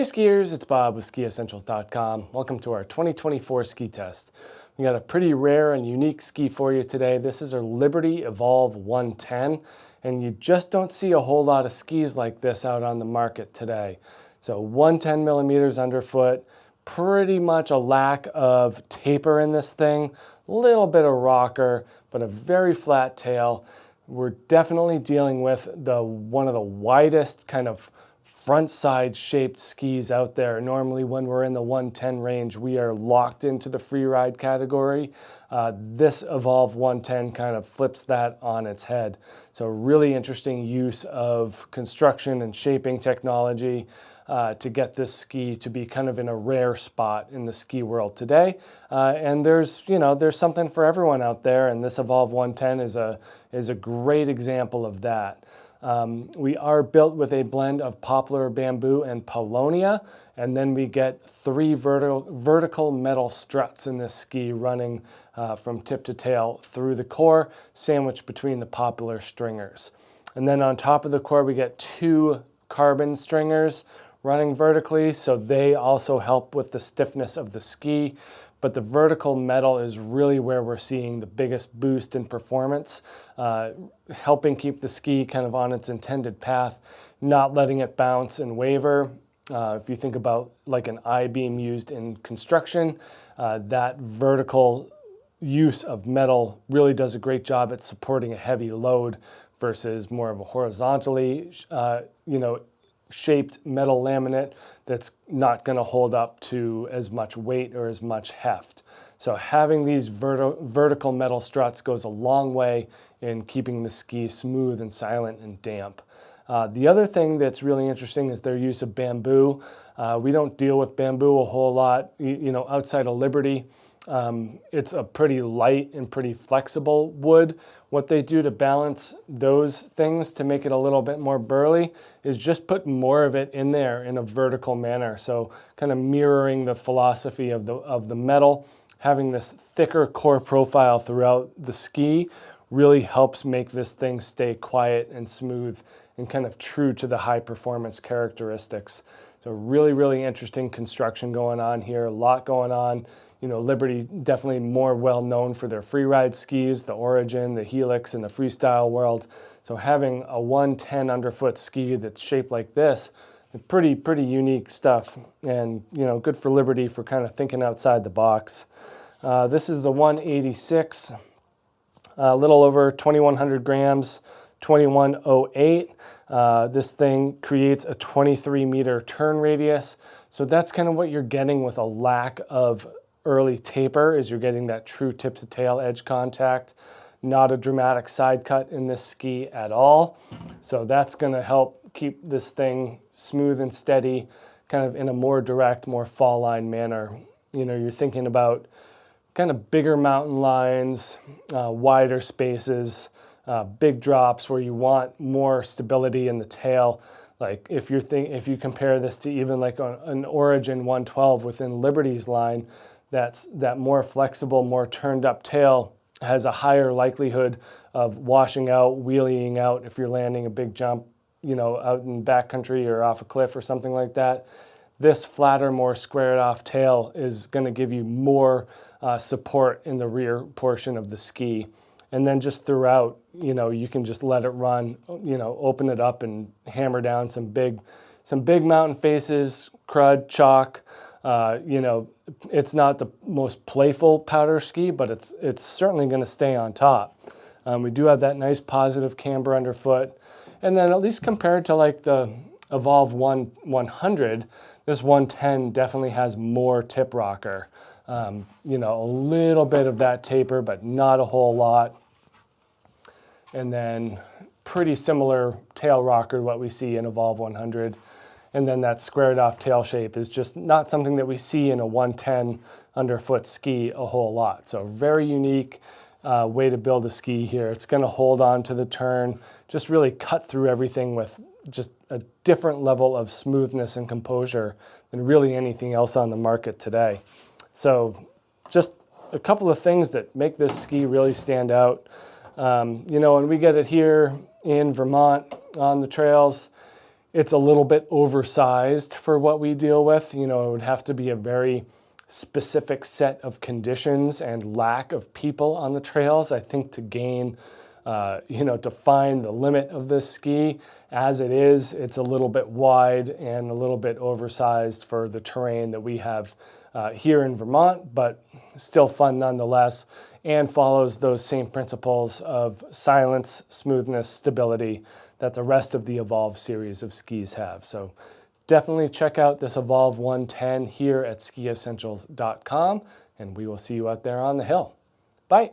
skiers, it's Bob with SkiEssentials.com. Welcome to our 2024 ski test. We got a pretty rare and unique ski for you today. This is our Liberty Evolv 110, and you just don't see a whole lot of skis like this out on the market today. So 110 millimeters underfoot, pretty much a lack of taper in this thing, a little bit of rocker, but a very flat tail. We're definitely dealing with one of the widest kind of front side shaped skis out there. Normally when we're in the 110 range, we are locked into the free ride category. This Evolv 110 kind of flips that on its head. So really interesting use of construction and shaping technology to get this ski to be kind of in a rare spot in the ski world today. And there's something for everyone out there, and this Evolv 110 is a great example of that. We are built with a blend of poplar, bamboo, and paulownia, and then we get 3 vertical metal struts in this ski running from tip to tail through the core, sandwiched between the poplar stringers. And then on top of the core, we get 2 carbon stringers running vertically, so they also help with the stiffness of the ski. But the vertical metal is really where we're seeing the biggest boost in performance, helping keep the ski kind of on its intended path, not letting it bounce and waver. If you think about like an I-beam used in construction, that vertical use of metal really does a great job at supporting a heavy load versus more of a horizontally, shaped metal laminate that's not going to hold up to as much weight or as much heft. So having these vertical metal struts goes a long way in keeping the ski smooth and silent and damp. The other thing that's really interesting is their use of bamboo. We don't deal with bamboo a whole lot, outside of Liberty. It's a pretty light and pretty flexible wood. What they do to balance those things to make it a little bit more burly is just put more of it in there in a vertical manner. So kind of mirroring the philosophy of the metal, having this thicker core profile throughout the ski really helps make this thing stay quiet and smooth and kind of true to the high performance characteristics. So really, really interesting construction going on here, a lot going on. Liberty definitely more well known for their freeride skis, the Origin, the Helix, and the freestyle world. So having a 110 underfoot ski that's shaped like this, pretty unique stuff, and good for Liberty for kind of thinking outside the box. This is the 186, a little over 2,100 grams, 2108. This thing creates a 23 meter turn radius. So that's kind of what you're getting with a lack of early taper, is you're getting that true tip to tail edge contact. Not a dramatic side cut in this ski at all. So that's going to help keep this thing smooth and steady, kind of in a more direct, more fall line manner. You're thinking about kind of bigger mountain lines, wider spaces, big drops where you want more stability in the tail. Like if you compare this to even like an Origin 112 within Liberty's line, that more flexible, more turned up tail has a higher likelihood of washing out, wheeling out if you're landing a big jump, out in backcountry or off a cliff or something like that. This flatter, more squared off tail is going to give you more support in the rear portion of the ski. And then just throughout, you can just let it run, open it up and hammer down some big mountain faces, crud, chalk. It's not the most playful powder ski, but it's certainly going to stay on top. We do have that nice positive camber underfoot. And then at least compared to like the Evolv 100, this 110 definitely has more tip rocker. A little bit of that taper, but not a whole lot. And then pretty similar tail rocker to what we see in Evolv 100. And then that squared off tail shape is just not something that we see in a 110 underfoot ski a whole lot. So very unique way to build a ski here. It's going to hold on to the turn, just really cut through everything with just a different level of smoothness and composure than really anything else on the market today. So just a couple of things that make this ski really stand out. When we get it here in Vermont on the trails, It's a little bit oversized for what we deal with. You know, it would have to be a very specific set of conditions and lack of people on the trails, I think, to gain, to find the limit of this ski. As it is, it's a little bit wide and a little bit oversized for the terrain that we have here in Vermont, but still fun nonetheless, and follows those same principles of silence, smoothness, stability that the rest of the Evolv series of skis have. So definitely check out this Evolv 110 here at skiessentials.com, and we will see you out there on the hill. Bye.